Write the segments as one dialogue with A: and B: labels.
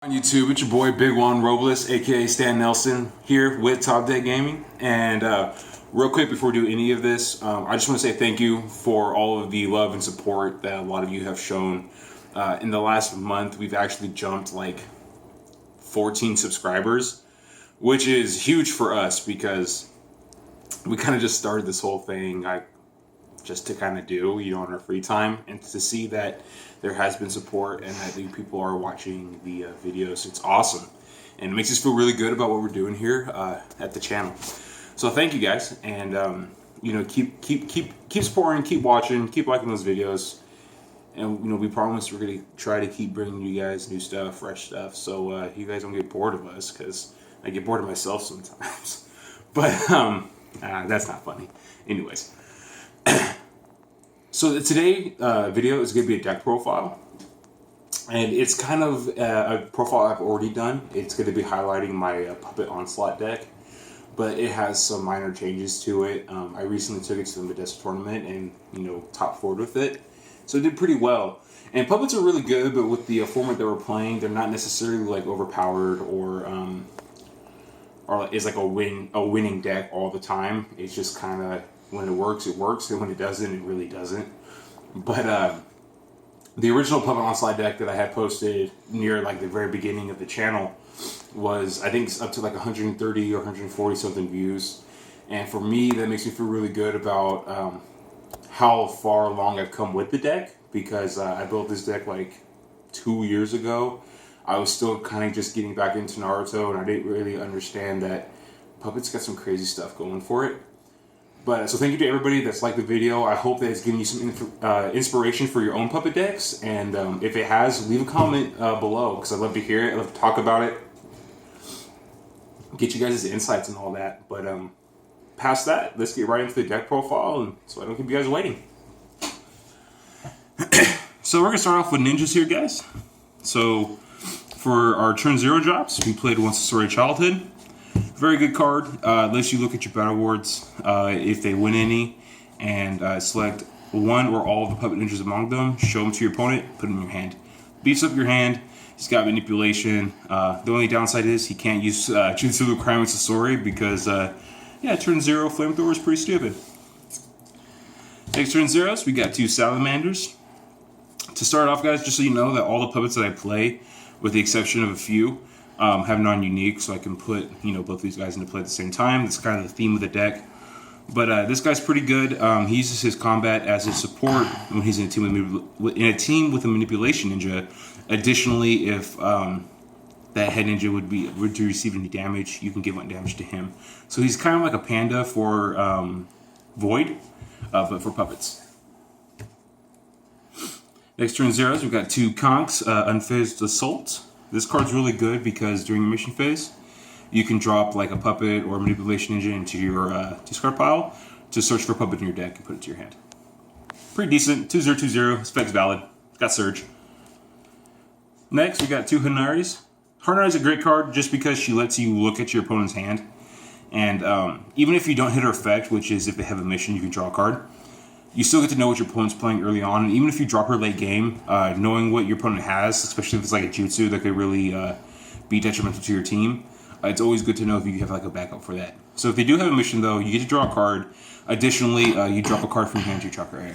A: On YouTube, it's your boy Big Juan Robles, aka Stan Nelson, here with Top Deck Gaming. And real quick before we do any of this, I just want to say thank you for all of the love and support that a lot of you have shown. In the last month, we've actually jumped like 14 subscribers, which is huge for us because we kind of just started this whole thing just to kind of do, in our free time, and to see that there has been support and that new people are watching the videos. It's awesome, and it makes us feel really good about what we're doing here at the channel. So thank you guys, and keep supporting, keep watching, keep liking those videos, and we promise we're gonna try to keep bringing you guys new stuff, fresh stuff, so you guys don't get bored of us, because I get bored of myself sometimes. But that's not funny. Anyways. So today video is going to be a deck profile, and it's kind of a profile I've already done. It's going to be highlighting my Puppet Onslaught deck, but it has some minor changes to it. I recently took it to the Modesto tournament and top 4'd with it, so it did pretty well. And puppets are really good, but with the format that we're playing, they're not necessarily like overpowered or is like a winning deck all the time. It's just kind of, when it works, and when it doesn't, it really doesn't. But the original Puppet Onslaught deck that I had posted near like the very beginning of the channel was, I think, it's up to like 130 or 140 something views. And for me, that makes me feel really good about how far along I've come with the deck, because I built this deck like 2 years ago. I was still kind of just getting back into Naruto, and I didn't really understand that Puppet's got some crazy stuff going for it. But so thank you to everybody that's liked the video. I hope that it's giving you some inspiration for your own Puppet decks. And if it has, leave a comment below, because I'd love to hear it. I'd love to talk about it. Get you guys' insights and all that. But past that, let's get right into the deck profile, and so I don't keep you guys waiting. So we're going to start off with ninjas here, guys. So for our turn 0 drops, we played Once a Story of Childhood. Very good card. Lets you look at your battle awards if they win any, and select one or all of the puppet ninjas among them, show them to your opponent, put them in your hand. Beefs up your hand. He's got manipulation. The only downside is he can't use jutsu requirements of Sori because, turn 0 flamethrower is pretty stupid. Next turn 0s, we got 2 salamanders. To start off, guys, just so you know that all the puppets that I play, with the exception of a few, have non-unique, so I can put both these guys into play at the same time. That's kind of the theme of the deck. But this guy's pretty good. He uses his combat as his support when he's in a team with a manipulation ninja. Additionally, if that head ninja would receive any damage, you can give 1 damage to him. So he's kind of like a panda for Void, but for puppets. Next turn 0s, we've got 2 conks, Unfazed Assault. This card's really good because during your mission phase, you can drop like a puppet or a manipulation ninja into your discard pile to search for a puppet in your deck and put it to your hand. Pretty decent. 2/0/2/0. Spec's valid. It's got Surge. Next, we got 2 Hanaris. Hanari's a great card just because she lets you look at your opponent's hand. And even if you don't hit her effect, which is if they have a mission, you can draw a card, you still get to know what your opponent's playing early on. And even if you drop her late game, knowing what your opponent has, especially if it's like a jutsu that could really be detrimental to your team, it's always good to know if you have like a backup for that. So if they do have a mission, though, you get to draw a card. Additionally, you drop a card from your hand to your chakra.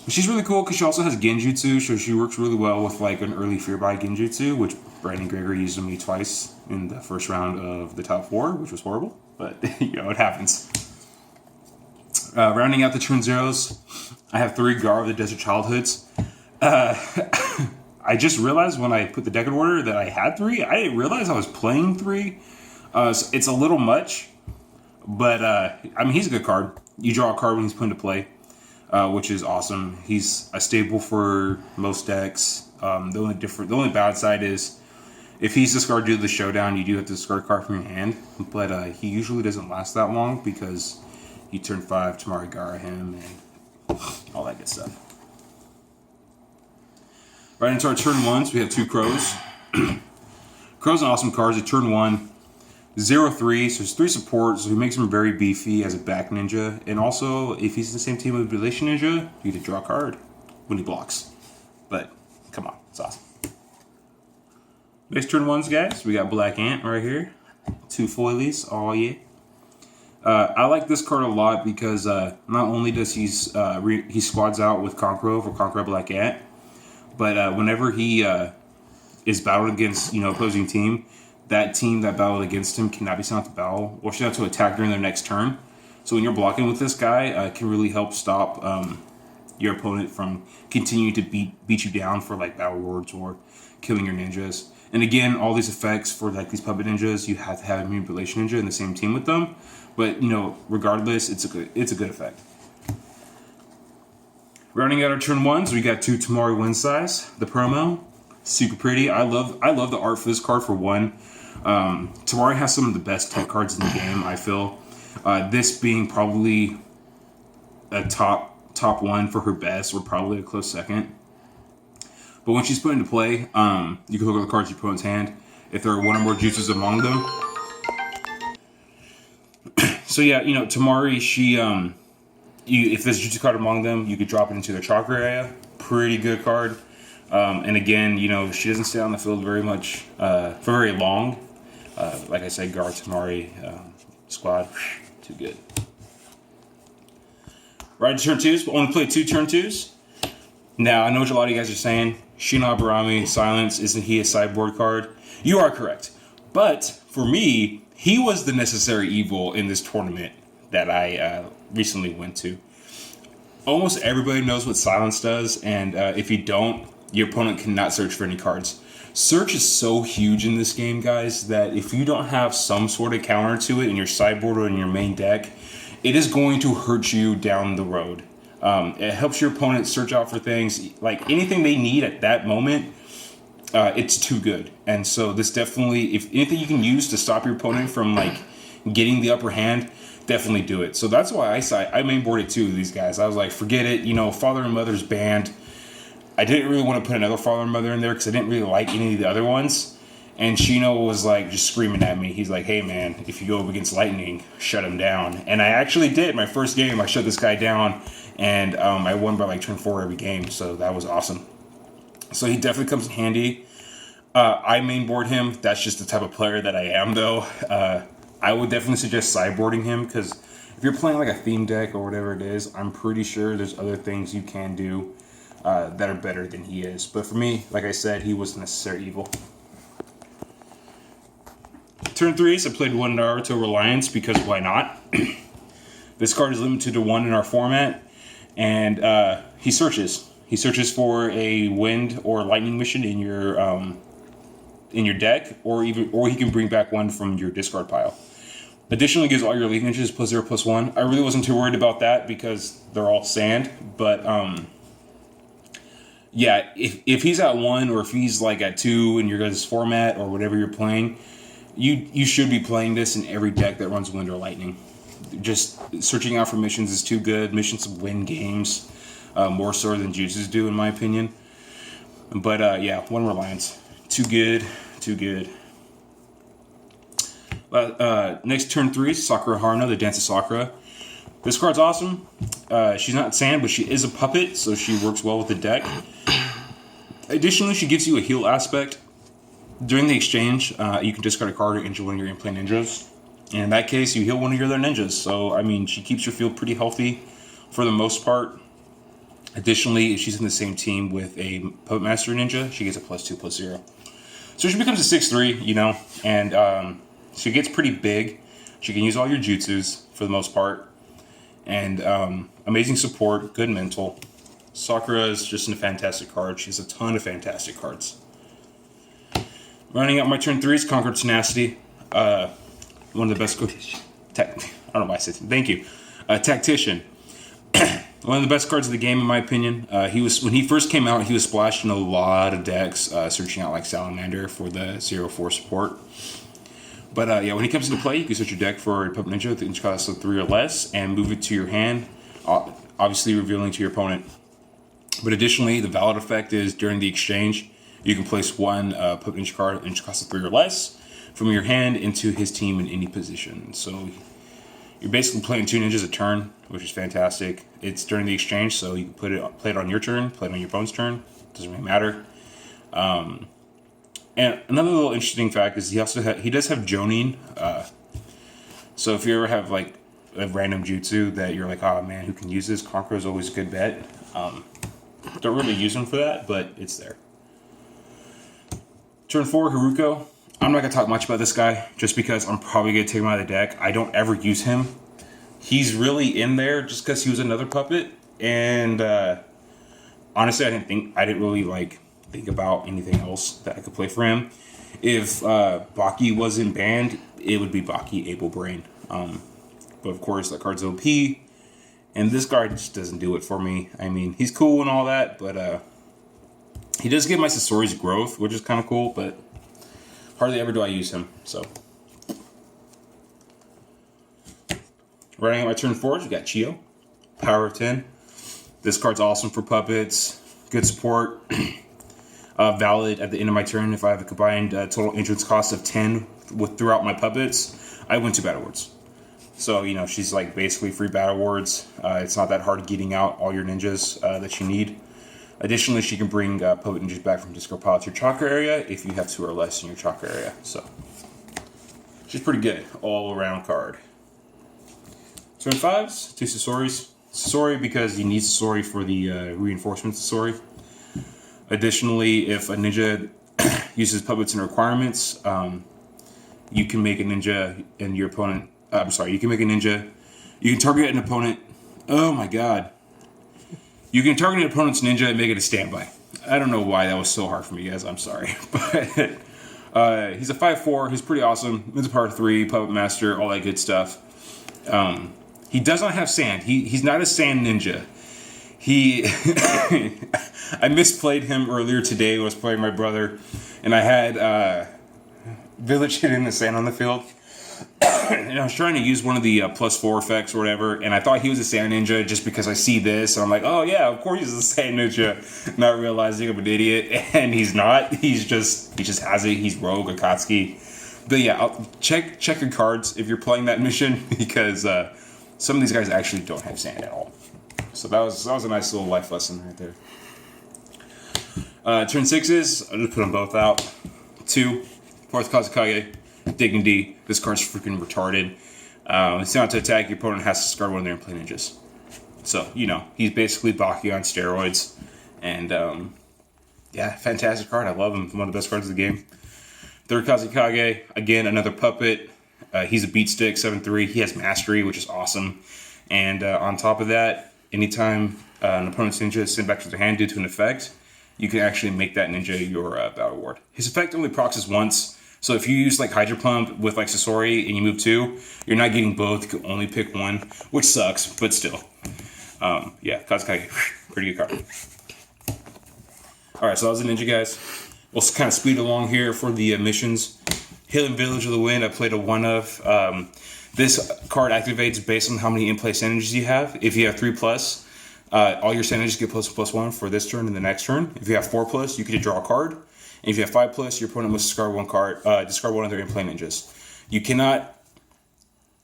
A: She's really cool because she also has genjutsu, so she works really well with like an early fear by genjutsu, which Brandon Gregory used on me twice in the first round of the top 4, which was horrible, but it happens. Rounding out the turn 0s, I have 3 Gar of the Desert Childhoods. I just realized when I put the deck in order that I had 3. I didn't realize I was playing 3. So it's a little much, but he's a good card. You draw a card when he's put into play, which is awesome. He's a staple for most decks. The only bad side is if he's discarded due to the showdown, you do have to discard a card from your hand, but he usually doesn't last that long because you turn 5 Tamari Gara him and all that good stuff. Right into our turn 1s, we have 2 Crows. Crows are awesome cards. At turn 1, 0/3, so it's 3 support, so he makes him very beefy as a back ninja. And also, if he's in the same team with Relation Ninja, you get to draw a card when he blocks. But come on, it's awesome. Base turn ones, guys. We got Black Ant right here. 2 foilies. Oh, yeah. I like this card a lot because not only does he squads out with Conqueror for Conqueror Black Ant, but whenever he is battled against opposing team, that team that battled against him cannot be sent out to battle or sent out to attack during their next turn. So when you're blocking with this guy, it can really help stop your opponent from continuing to beat you down for like battle rewards or killing your ninjas. And again, all these effects for like these puppet ninjas, you have to have a manipulation ninja in the same team with them. But regardless, it's a good effect. Rounding out our turn ones, we got 2 Tamari Wind Size. The promo, super pretty. I love the art for this card for one. Tamari has some of the best tech cards in the game, I feel. This being probably a top one for her best, or probably a close second. But when she's put into play, you can look at the cards in your opponent's hand. If there are one or more jutsus among them. So yeah, Tamari, she if there's a jutsu card among them, you could drop it into their chakra area. Pretty good card. And again, she doesn't stay on the field very much for very long. Like I said, guard Tamari squad, too good. Right to turn 2s, but only play 2 turn 2s. Now, I know what a lot of you guys are saying. Shino Aburami, Silence, isn't he a sideboard card? You are correct. But, for me, he was the necessary evil in this tournament that I recently went to. Almost everybody knows what Silence does, and if you don't, your opponent cannot search for any cards. Search is so huge in this game, guys, that if you don't have some sort of counter to it in your sideboard or in your main deck, it is going to hurt you down the road. It helps your opponent search out for things, like anything they need at that moment, it's too good. And so this definitely, if anything you can use to stop your opponent from like getting the upper hand, definitely do it. So that's why I mainboarded 2 of these guys. I was like, forget it, Father and Mother's banned. I didn't really want to put another Father and Mother in there because I didn't really like any of the other ones. And Shino was like just screaming at me. He's like, hey man, if you go up against Lightning, shut him down. And I actually did. My first game, I shut this guy down. And I won by like turn 4 every game. So that was awesome. So he definitely comes in handy. I mainboard him. That's just the type of player that I am though. I would definitely suggest sideboarding him because if you're playing like a theme deck or whatever it is, I'm pretty sure there's other things you can do that are better than he is. But for me, like I said, he was a necessary evil. Turn 3s, I played 1 Naruto Reliance because why not? This card is limited to 1 in our format, and he searches. He searches for a wind or lightning mission in your deck, or he can bring back 1 from your discard pile. Additionally, gives all your elite ninjas +0, +1. I really wasn't too worried about that because they're all sand, but yeah, if he's at 1 or if he's like at 2 in your guys' format or whatever you're playing, you should be playing this in every deck that runs wind or lightning. Just searching out for missions is too good. Missions win games more so than jutsus do, in my opinion. But yeah, 1 Reliance, too good. Next turn 3, Sakura Haruno, the Dance of Sakura. This card's awesome. She's not sand, but she is a puppet, so she works well with the deck. Additionally, she gives you a heal aspect. During the exchange, you can discard a card or injure one of your in-play ninjas. And in that case, you heal one of your other ninjas. So, I mean, she keeps your field pretty healthy for the most part. Additionally, if she's in the same team with a Puppet Master ninja, she gets a +2, +0. So she becomes a 6/3, and she gets pretty big. She can use all your jutsus for the most part. And amazing support, good mental. Sakura is just a fantastic card. She has a ton of fantastic cards. Running out my turn 3s, Conquered Tenacity. One of the best... I don't know why I said thank you. Tactician. One of the best cards of the game, in my opinion. When he first came out, he was splashed in a lot of decks, searching out like Salamander for the 0/4 support. But yeah, when he comes into play, you can search your deck for a Puppet Ninja with inch cost of 3 or less and move it to your hand, obviously revealing to your opponent. But additionally, the valid effect is during the exchange, you can place 1 Puppet Ninja card, inch cost of 3 or less, from your hand into his team in any position. So you're basically playing 2 ninjas a turn, which is fantastic. It's during the exchange, so you can play it on your turn, play it on your opponent's turn. Doesn't really matter. And another little interesting fact is he does have Jonin. So if you ever have like a random jutsu that you're like, oh man, who can use this? Conqueror is always a good bet. Don't really use him for that, but it's there. Turn 4, Haruko. I'm not going to talk much about this guy just because I'm probably going to take him out of the deck. I don't ever use him. He's really in there just because he was another puppet. And honestly, I didn't really like think about anything else that I could play for him. If Baki wasn't banned, it would be Baki Able Brain. But of course, that card's OP. And this card just doesn't do it for me. I mean, he's cool and all that, but he does give my Sasori's growth, which is kind of cool, but hardly ever do I use him, so. Running at my turn 4, we got Chio. Power of 10. This card's awesome for puppets. Good support. Valid at the end of my turn if I have a combined total entrance cost of 10 throughout my puppets. I win 2 battle words. So, you know, she's like basically free battle words. It's not that hard getting out all your ninjas that you need. Additionally, she can bring puppet ninjas back from discard pile to your chakra area if you have 2 or less in your chakra area. So, she's pretty good. All around card. Turn 5s, 2 Sasoris. Sasori because you need Sasori for the reinforcement Sasori. Additionally, if a ninja uses puppets and requirements, you can make a ninja and your opponent. You can make a ninja. You can target an opponent. Oh my god. You can target an opponent's ninja and make it a standby. I don't know why that was so hard for me, guys. I'm sorry. But he's a 5/4. He's pretty awesome. He's a power 3, puppet master, all that good stuff. He does not have sand. He's not a sand ninja. I misplayed him earlier today. I was playing my brother, and I had village hitting the sand on the field. And I was trying to use one of the +4 effects or whatever, and I thought he was a sand ninja just because I see this, and I'm like, oh yeah, of course he's a sand ninja, not realizing I'm an idiot, and he's not. He just has it. He's rogue, Akatsuki. But yeah, I'll check your cards if you're playing that mission because some of these guys actually don't have sand at all. So that was a nice little life lesson right there. Turn 6s, I'll just put them both out. 2, Fourth Kazekage, Dignity. This card's freaking retarded. It's not to attack, your opponent has to discard one of their in-play ninjas. So, you know, he's basically Baki on steroids. And, yeah, fantastic card. I love him. One of the best cards of the game. Third Kazekage, again, another puppet. He's a beat stick, 7/3. He has mastery, which is awesome. And on top of that, anytime an opponent's ninja is sent back to their hand due to an effect, you can actually make that ninja your battle ward. His effect only procs once. So if you use like Hydro Pump with like Sasori and you move 2, you're not getting both. You can only pick one, which sucks, but still. Yeah, Kazekage, pretty good card. Alright, so that was the ninja, guys. We'll kind of speed along here for the missions. Hidden Village of the Wind, I played a 1 of. This card activates based on how many in-play synergies you have. If you have 3+, all your synergies get +1 for this turn and the next turn. If you have 4+, you can draw a card. And if you have 5+, your opponent must discard one of their in-play ninjas. You cannot.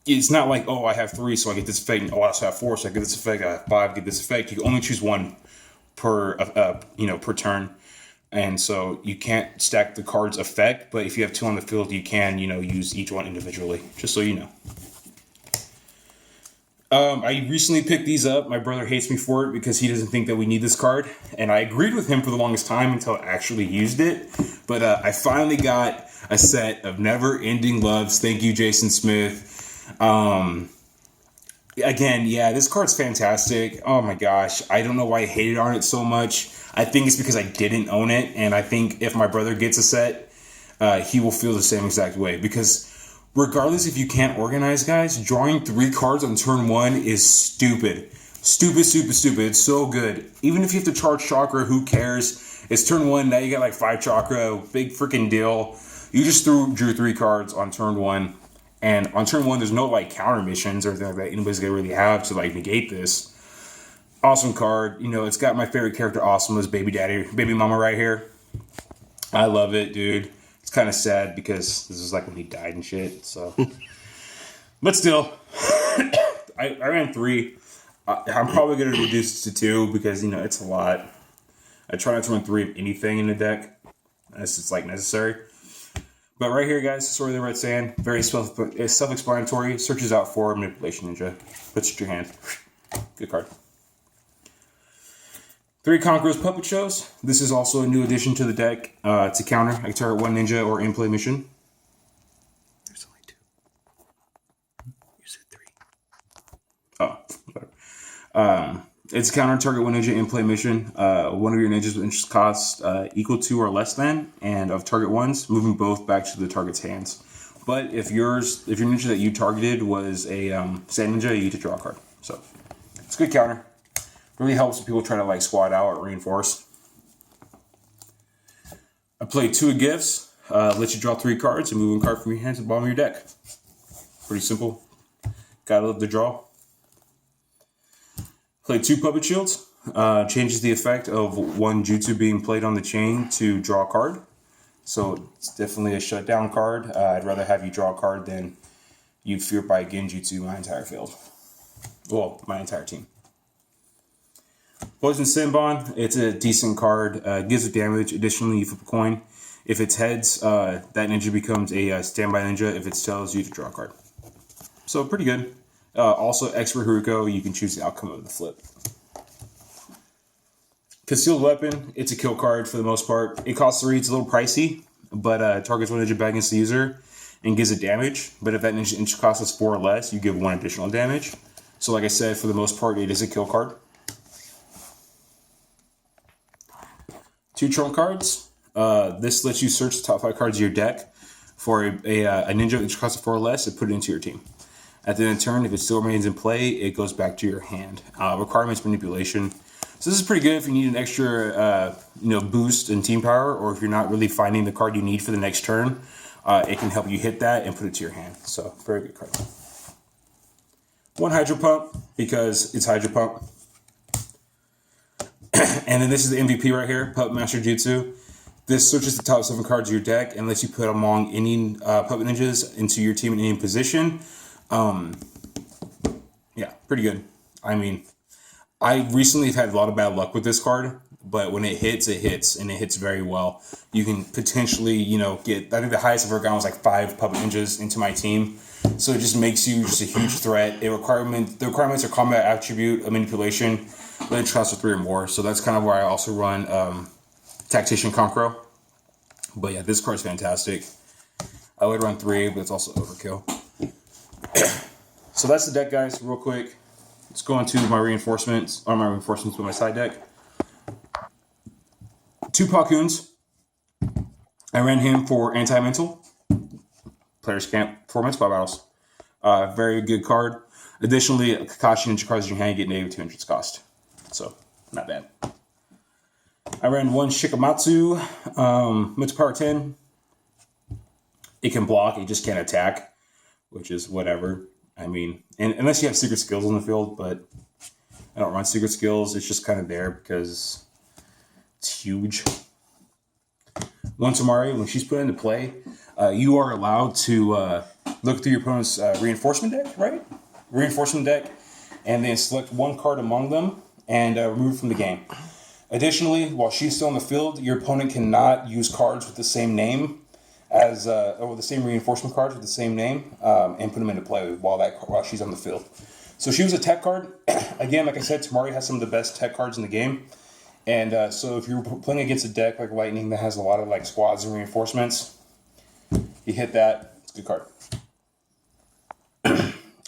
A: It's not like, oh, I have 3, so I get this effect. And, oh, I also have 4, so I get this effect. I have 5, get this effect. You can only choose 1 per per turn. And so you can't stack the card's effect, but if you have 2 on the field, you can, use each one individually, just so you know. I recently picked these up. My brother hates me for it because he doesn't think that we need this card. And I agreed with him for the longest time until I actually used it. But I finally got a set of Never Ending Loves. Thank you, Jason Smith. Again, yeah, this card's fantastic. Oh my gosh. I don't know why I hated on it so much. I think it's because I didn't own it. And I think if my brother gets a set, he will feel the same exact way. Because regardless if you can't organize, guys, drawing 3 cards on turn 1 is stupid. Stupid. It's so good. Even if you have to charge chakra, who cares? It's turn 1, now you got like 5 chakra. Big freaking deal. You just drew 3 cards on turn 1. And on turn 1, there's no like counter missions or anything like that anybody's gonna really have to like negate this. Awesome card. It's got my favorite character, Awesome's baby mama right here. I love it, dude. It's kind of sad because this is like when he died and shit. So, but still, I ran 3. I'm probably gonna reduce it to 2 because it's a lot. I try not to run 3 of anything in the deck. unless it's like necessary. But right here, guys, Story of the Red Sand, very self-explanatory. Searches out for Manipulation Ninja. Puts it in your hand. Good card. 3 Conqueror's Puppet Shows. This is also a new addition to the deck. It's a counter. I can target 1 ninja or in-play mission. There's only 2. You said 3. Oh, whatever. It's a counter, target 1 ninja in-play mission. One of your ninjas with interest cost equal to or less than, and of target ones, moving both back to the target's hands. But if your ninja that you targeted was a sand ninja, you get to draw a card. So it's a good counter. Really helps when people try to like squad out or reinforce. I played 2 gifts. Let you draw 3 cards and move 1 card from your hand to the bottom of your deck. Pretty simple. Gotta love the draw. Played 2 Puppet Shields. Changes the effect of 1 jutsu being played on the chain to draw a card. So it's definitely a shutdown card. I'd rather have you draw a card than you fear by genjutsu my entire field. Well, my entire team. Poison Sinbon, it's a decent card. Gives it damage. Additionally, you flip a coin. If it's heads, that ninja becomes a standby ninja. If it's tails, you have to draw a card. So pretty good. Also, Expert Haruko, you can choose the outcome of the flip. Concealed Weapon, it's a kill card for the most part. It costs 3, it's a little pricey, but targets 1 ninja back against the user and gives it damage. But if that ninja costs us 4 or less, you give 1 additional damage. So like I said, for the most part, it is a kill card. 2 trump cards. This lets you search the top 5 cards of your deck for a ninja which costs 4 or less and put it into your team. At the end of the turn, if it still remains in play, it goes back to your hand. Requirements Manipulation. So this is pretty good if you need an extra boost in team power, or if you're not really finding the card you need for the next turn. It can help you hit that and put it to your hand. So very good card. 1 Hydro Pump because it's Hydro Pump. And then this is the MVP right here, Puppet Master Jutsu. This searches the top 7 cards of your deck and lets you put among any Puppet Ninjas into your team in any position. Yeah, pretty good. I mean, I recently have had a lot of bad luck with this card, but when it hits, and it hits very well. You can potentially, get, I think the highest I've ever gotten was like 5 Puppet Ninjas into my team. So it just makes you just a huge threat. The requirements are combat attribute, a manipulation, then trust with 3 or more. So that's kind of where I also run Tactician Conqueror. But yeah, this card's fantastic. I would run 3, but it's also overkill. So that's the deck, guys, real quick. Let's go into my reinforcements, with my side deck. 2 Pakuns. I ran him for anti-mental. Players can't performance 5 battles. Very good card. Additionally, Kakashi Ninja cards in your hand get negative 200 cost. So, not bad. I ran 1 Shikamatsu. Mental Power 10. It can block, it just can't attack, which is whatever. I mean, and unless you have secret skills on the field, but I don't run secret skills. It's just kind of there because it's huge. 1 Tamari, when she's put into play, you are allowed to look through your opponent's reinforcement deck, right? Reinforcement deck, and then select 1 card among them and remove it from the game. Additionally, while she's still on the field, your opponent cannot use cards with the same name as or the same reinforcement cards with the same name and put them into play while she's on the field. So she was a tech card. Again, like I said, Tamari has some of the best tech cards in the game. And so if you're playing against a deck like Lightning that has a lot of like squads and reinforcements, you hit that, it's a good card.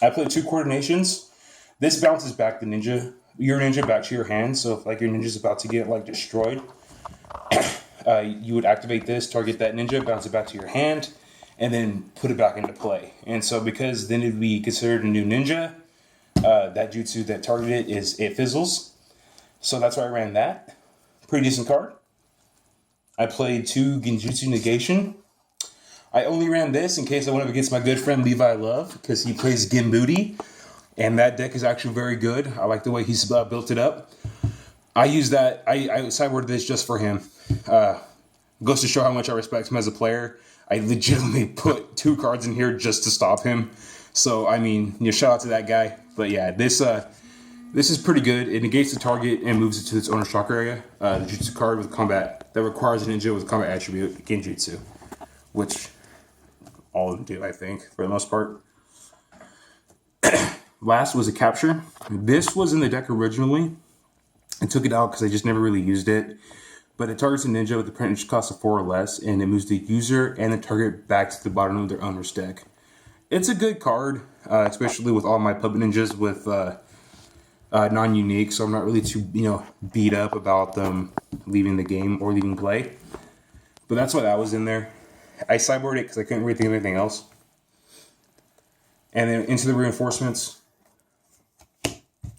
A: I played 2 Coordinations. This bounces back your ninja back to your hand. So if like your ninja's about to get like destroyed, you would activate this, target that ninja, bounce it back to your hand, and then put it back into play. And so because then it'd be considered a new ninja, that jutsu that targeted it fizzles. So that's why I ran that. Pretty decent card. I played 2 Genjutsu Negation. I only ran this in case I went up against my good friend Levi Love, because he plays Genbooty, and that deck is actually very good. I like the way he's built it up. I use that. I sideboarded this just for him. Goes to show how much I respect him as a player. I legitimately put 2 cards in here just to stop him. So, I mean, shout out to that guy. But yeah, this This is pretty good. It negates the target and moves it to its owner's chakra area. The jutsu card with combat that requires a ninja with combat attribute, genjutsu, which all of them do, I think, for the most part. Last was a capture. This was in the deck originally. I took it out because I just never really used it. But it targets a ninja with a print cost of 4 or less, and it moves the user and the target back to the bottom of their owner's deck. It's a good card, especially with all my puppet ninjas with non-unique, so I'm not really too beat up about them leaving the game or leaving play. But that's why that was in there. I sideboarded it because I couldn't really think of anything else. And then into the reinforcements,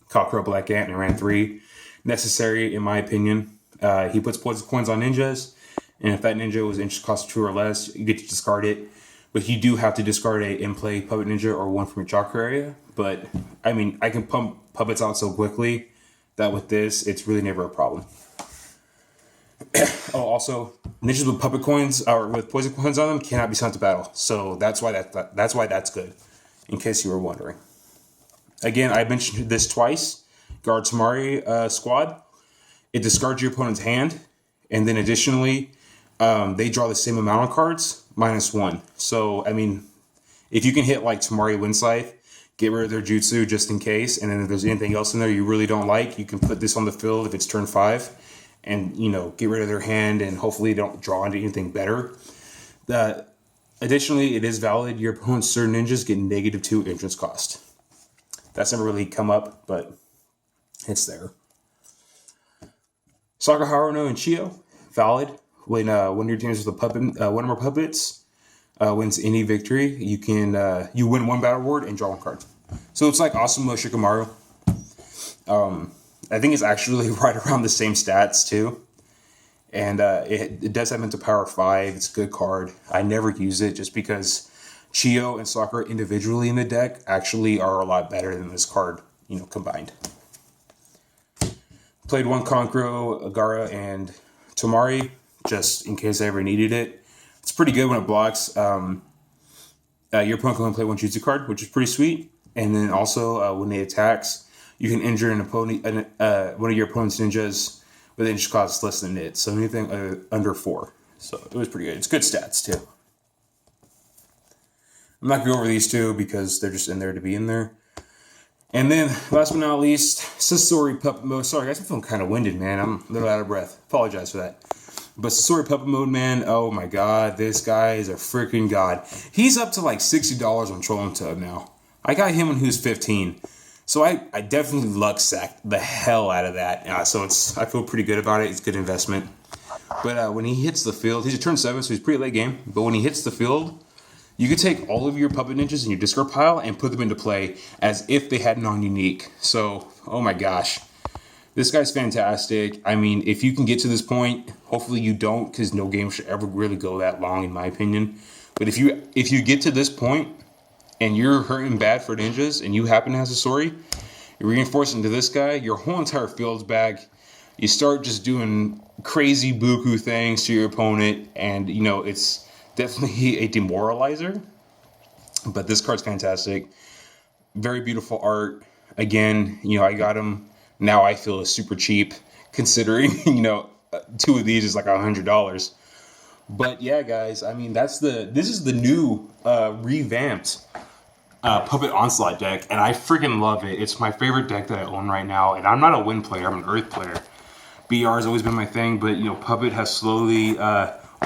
A: Cockroach Black Ant and ran 3. Necessary, in my opinion. He puts poison coins on ninjas, and if that ninja was interest cost 2 or less, you get to discard it. But you do have to discard a in-play puppet ninja or one from your chakra area. But, I mean, I can pump puppets out so quickly that with this, it's really never a problem. Oh, also, ninjas with puppet coins or with poison coins on them cannot be sent to battle. So that's why that's good, in case you were wondering. Again, I mentioned this twice. Guard Tamari squad. It discards your opponent's hand, and then additionally, they draw the same amount of cards, -1. So, I mean, if you can hit like Tamari Windscythe, get rid of their jutsu just in case, and then if there's anything else in there you really don't like, you can put this on the field if it's turn 5, and, get rid of their hand, and hopefully don't draw into anything better. Additionally, it is valid. Your opponent's certain ninjas get -2 entrance cost. That's never really come up, but it's there. Soccer Haruno and Chio, valid. When one of your teams with a puppet, one or more puppets wins any victory, you win 1 battle ward and draw 1 card. So it's like Asuma Shikamaru. I think it's actually right around the same stats too. And it does have into power 5. It's a good card. I never use it just because Chio and Soccer individually in the deck actually are a lot better than this card, combined. Played 1 Kankuro, Agara, and Tomari, just in case I ever needed it. It's pretty good when it blocks. Your opponent can only play 1 jutsu card, which is pretty sweet. And then also, when they attacks, you can injure one of your opponent's ninjas with injury cost less than it. So anything under 4. So it was pretty good. It's good stats, too. I'm not going to go over these two because they're just in there to be in there. And then, last but not least, Sasori Puppet Mode. Sorry, guys, I'm feeling kind of winded, man. I'm a little out of breath. Apologize for that. But Sasori Puppet Mode, man, oh my god, this guy is a freaking god. He's up to like $60 on Trolling Tub now. I got him when he was 15. So I definitely luck sacked the hell out of that. So I feel pretty good about it. It's a good investment. But when he hits the field, he's a turn 7, so he's pretty late game. But when he hits the field, you could take all of your puppet ninjas in your discard pile and put them into play as if they had non-unique. So, oh my gosh. This guy's fantastic. I mean, if you can get to this point, hopefully you don't, because no game should ever really go that long, in my opinion. But if you get to this point and you're hurting bad for ninjas and you happen to have Sasori, you reinforce into this guy, your whole entire field's back. You start just doing crazy buku things to your opponent, and it's definitely a demoralizer, but this card's fantastic. Very beautiful art. Again, I got him. Now I feel it's super cheap, considering 2 of these is like $100. But yeah, guys, I mean this is the new revamped Puppet Onslaught deck, and I freaking love it. It's my favorite deck that I own right now, and I'm not a Wind player. I'm an Earth player. BR has always been my thing, but Puppet has slowly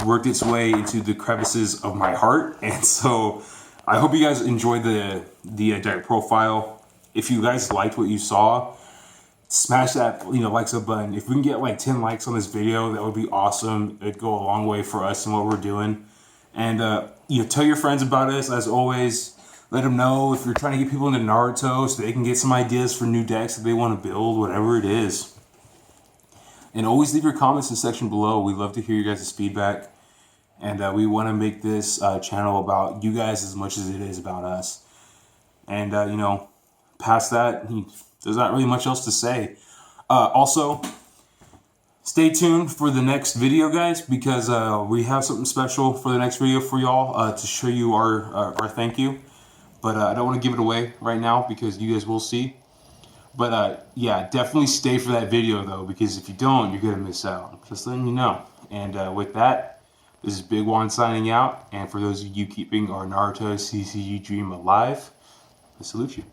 A: worked its way into the crevices of my heart, and so I hope you guys enjoyed the deck profile. If you guys liked what you saw, smash that likes up button. If we can get like 10 likes on this video, that would be awesome. It'd go a long way for us and what we're doing. And tell your friends about us. As always, let them know if you're trying to get people into Naruto so they can get some ideas for new decks that they want to build, whatever it is. And always leave your comments in the section below. We love to hear your guys' feedback. And we want to make this channel about you guys as much as it is about us. And, past that, there's not really much else to say. Also, stay tuned for the next video, guys, because we have something special for the next video for y'all to show you our thank you. But I don't want to give it away right now because you guys will see. But yeah, definitely stay for that video though, because if you don't, you're gonna miss out. Just letting you know. And with that, this is Big Juan signing out. And for those of you keeping our Naruto CCG dream alive, I salute you.